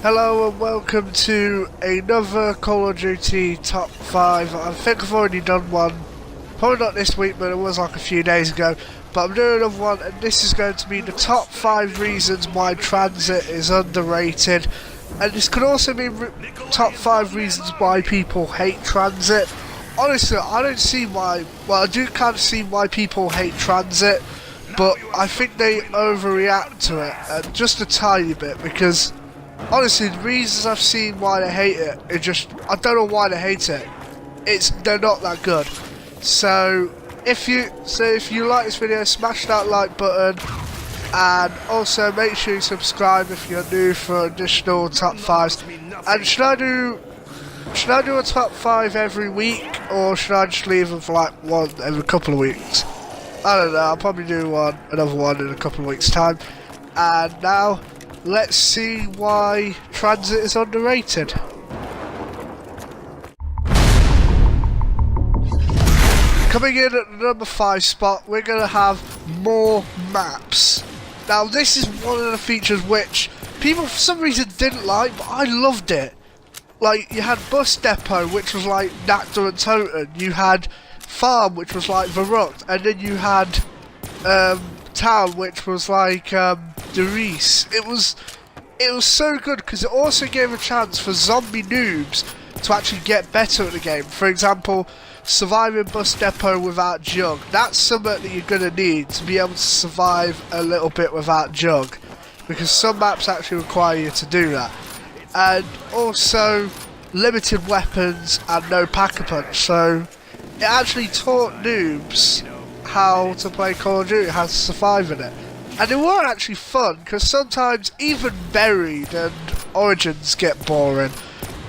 Hello and welcome to another Call of Duty Top 5. I think I've already done one, probably not this week, but it was like a few days ago. But I'm doing another one, and this is going to be the top 5 reasons why Tranzit is underrated. And this could also be top 5 reasons why people hate Tranzit. Honestly, I don't see why, well I do kind of see why people hate Tranzit, but I think they overreact to it, just a tiny bit, because honestly, the reasons I've seen why they hate it, I don't know why they hate it. They're not that good. So if you like this video, smash that like button, and also make sure you subscribe if you're new for additional top 5s. And should I do a top 5 every week, or should I just leave them for like one every couple of weeks? I don't know. I'll probably do another one in a couple of weeks' time. And now, let's see why Tranzit is underrated. Coming in at the number 5 spot, we're going to have more maps. Now this is one of the features which people for some reason didn't like, but I loved it. Like, you had Bus Depot, which was like Nacta and Toten. You had Farm, which was like Verrucht. And then you had Town, which was like Derice. It was so good because it also gave a chance for zombie noobs to actually get better at the game. For example, surviving Bus Depot without Jug. That's something that you're going to need to be able to survive a little bit without Jug, because some maps actually require you to do that. And also limited weapons and no pack-a-punch, so it actually taught noobs how to play Call of Duty, how to survive in it. And they were actually fun, because sometimes even Buried and Origins get boring.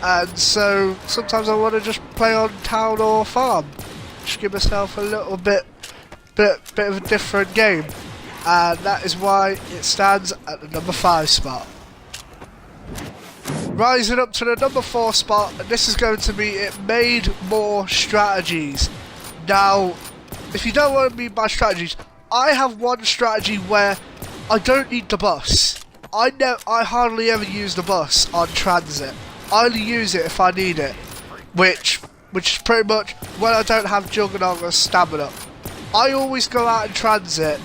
And so sometimes I want to just play on Town or Farm. Just give myself a little bit of a different game. And that is why it stands at the number 5 spot. Rising up to the number 4 spot, and this is going to be it made more strategies. Now, if you don't want to mean by strategies, I have one strategy where I don't need the bus. I hardly ever use the bus on Tranzit. I only use it if I need it, which is pretty much when I don't have Juggernaut or Stamina. I always go out in Tranzit,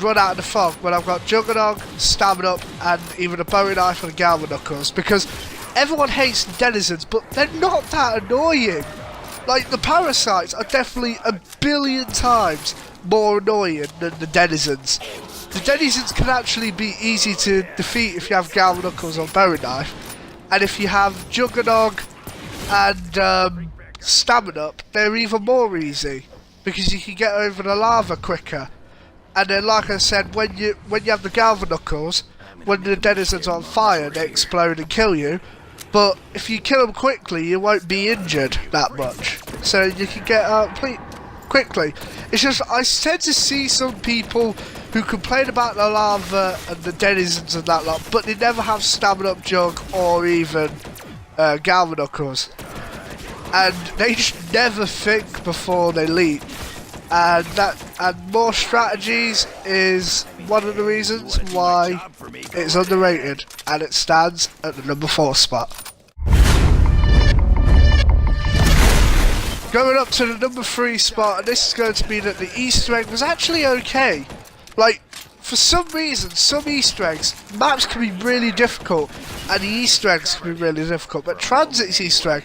run out of the fog when I've got Juggernaut, Stamina, and even a Bowie Knife and a Galva Knuckles, because everyone hates the denizens, but they're not that annoying. Like, the parasites are definitely a billion times more annoying than the denizens. The denizens can actually be easy to defeat if you have Galva Knuckles or Bowie Knife, and if you have Juggernaut and Stamina, they're even more easy, because you can get over the lava quicker. And then, like I said, when you have the Galva Knuckles, when the denizens are on fire, they explode and kill you. But if you kill them quickly, you won't be injured that much, so you can get out quickly. It's just, I tend to see some people who complain about the lava and the denizens and that lot, but they never have Stamina Up Jug or even Galva Knuckles. And they just never think before they leap. And more strategies is one of the reasons why it's underrated, and it stands at the number 4 spot. Going up to the number 3 spot, and this is going to be that the Easter egg was actually okay. Like, for some reason, some Easter eggs, maps can be really difficult, and the Easter eggs can be really difficult, but Tranzit's Easter egg,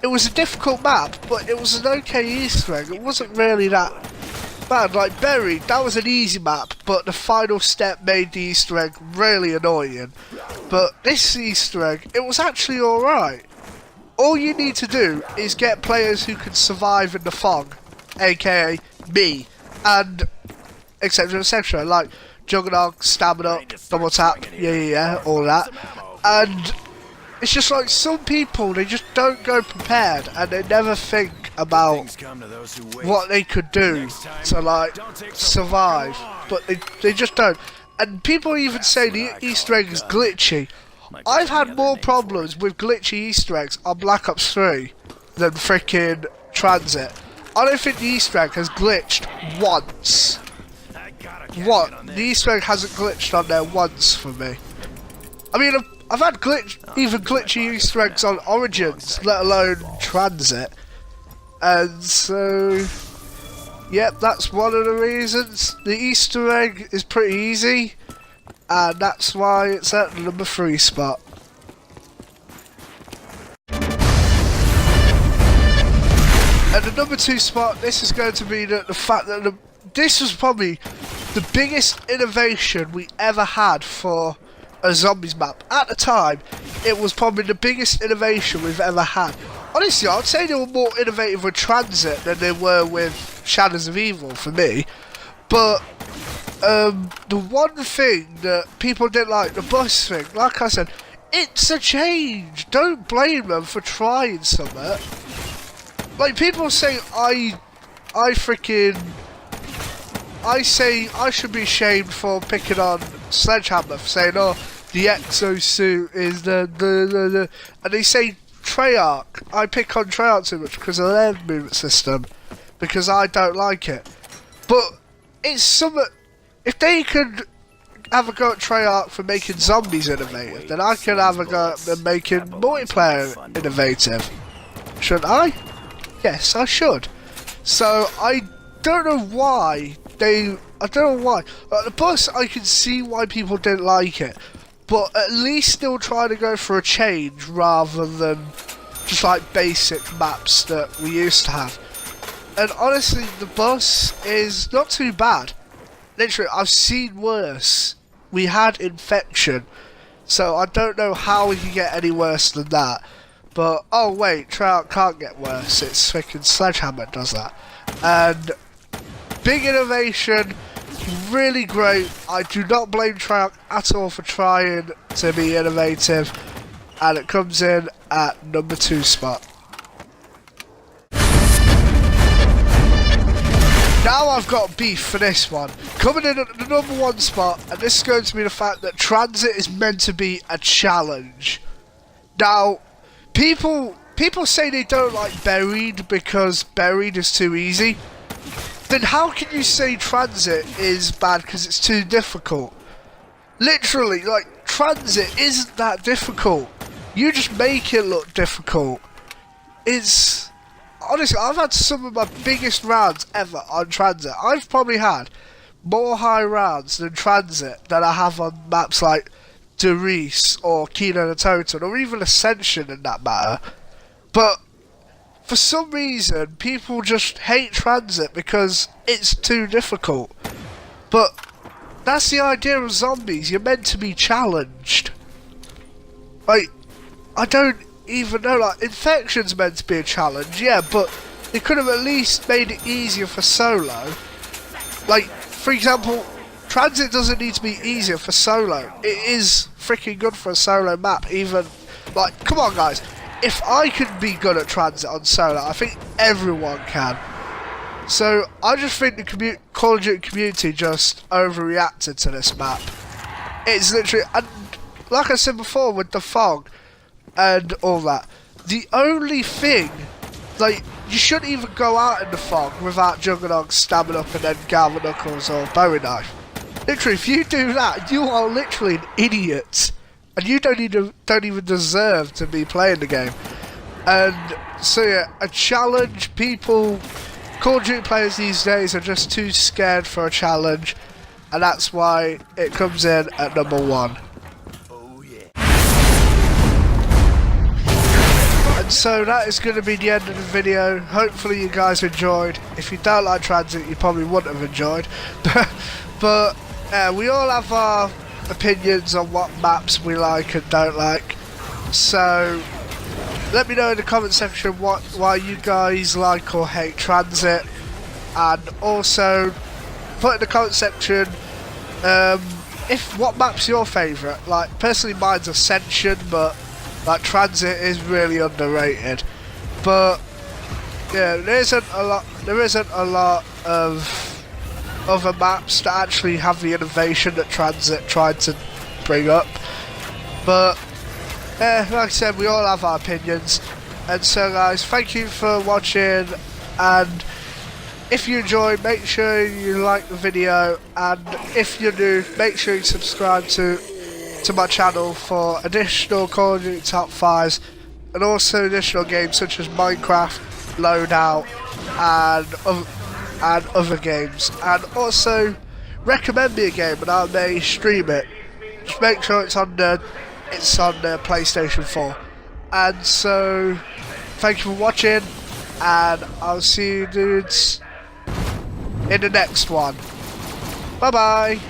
it was a difficult map, but it was an okay Easter egg. It wasn't really that bad. Like Buried, that was an easy map, but the final step made the Easter egg really annoying. But this Easter egg, it was actually alright. All you need to do is get players who can survive in the fog, aka me, and etc, like Juggernaut, Stamina, double tap, yeah, all that. And it's just like, some people, they just don't go prepared, and they never think about what they could do to, like, survive, but they just don't. And people even say the Easter egg is glitchy. I've had more problems with glitchy Easter eggs on Black Ops 3 than freaking Tranzit. I don't think the Easter egg has glitched once. What? The Easter egg hasn't glitched on there once for me. I mean, I've had even glitchy Easter eggs on Origins, let alone Transit. And so, yep, that's one of the reasons. The Easter egg is pretty easy, and that's why it's at the number 3 spot. At the number 2 spot, this is going to be the fact that this was probably the biggest innovation we ever had for a zombies map. At the time, it was probably the biggest innovation we've ever had. Honestly, I'd say they were more innovative with Transit than they were with Shadows of Evil for me. But the one thing that people didn't like, the bus thing, like I said, it's a change. Don't blame them for trying something. Like, people say I say I should be ashamed for picking on Sledgehammer, for saying, oh, the exosuit is the and they say Treyarch. I pick on Treyarch too much because of their movement system, because I don't like it. But it's something, if they could have a go at Treyarch for making zombies innovative, then I can have a go at them making multiplayer innovative. Shouldn't I? Yes, I should. So I don't know why I don't know why. Like, the bus, I can see why people didn't like it, but at least still trying to go for a change rather than just like basic maps that we used to have. And honestly, the bus is not too bad. Literally, I've seen worse. We had Infection, so I don't know how we can get any worse than that. But, oh wait, Treyarch can't get worse. It's freaking Sledgehammer that does that. And big innovation, really great. I do not blame Treyarch at all for trying to be innovative. And it comes in at number 2 spot. Now I've got beef for this one. Coming in at the number 1 spot, and this is going to be the fact that Transit is meant to be a challenge. Now, People say they don't like Buried because Buried is too easy. Then how can you say Transit is bad because it's too difficult? Literally, like, Transit isn't that difficult. You just make it look difficult. It's... Honestly, I've had some of my biggest rounds ever on Transit. I've probably had more high rounds than Transit than I have on maps like Derice or Kino the Total, or even Ascension in that matter. But for some reason people just hate Transit because it's too difficult. But that's the idea of zombies. You're meant to be challenged. Like, I don't even know, like, Infection's meant to be a challenge, yeah, but they could have at least made it easier for solo. Like, for example, Transit doesn't need to be easier for solo. It is freaking good for a solo map, even, like, come on guys, if I can be good at Transit on solo, I think everyone can. So, I just think the Call of Duty community just overreacted to this map. It's literally, and like I said before with the fog and all that, the only thing, like, you shouldn't even go out in the fog without Juggernog stabbing up and then Galva Knuckles or Bowie Knife. Literally, if you do that, you are literally an idiot, and you don't even deserve to be playing the game. And so yeah, a challenge. People, Call of Duty players these days are just too scared for a challenge, and that's why it comes in at number 1. Oh yeah. And so that is going to be the end of the video. Hopefully you guys enjoyed. If you don't like Transit, you probably wouldn't have enjoyed. But we all have our opinions on what maps we like and don't like. So let me know in the comment section why you guys like or hate Transit, and also put in the comment section what map's your favourite. Like, personally mine's Ascension, but like Transit is really underrated. But yeah, there isn't a lot of other maps that actually have the innovation that Transit tried to bring up. But like I said, we all have our opinions. And so guys, thank you for watching, and if you enjoyed, make sure you like the video, and if you're new, make sure you subscribe to to my channel for additional Call of Duty top 5s and also additional games such as Minecraft, Loadout and other games, and also recommend me a game and I may stream it. Just make sure it's on the PlayStation 4. And so thank you for watching, and I'll see you dudes in the next one. Bye bye.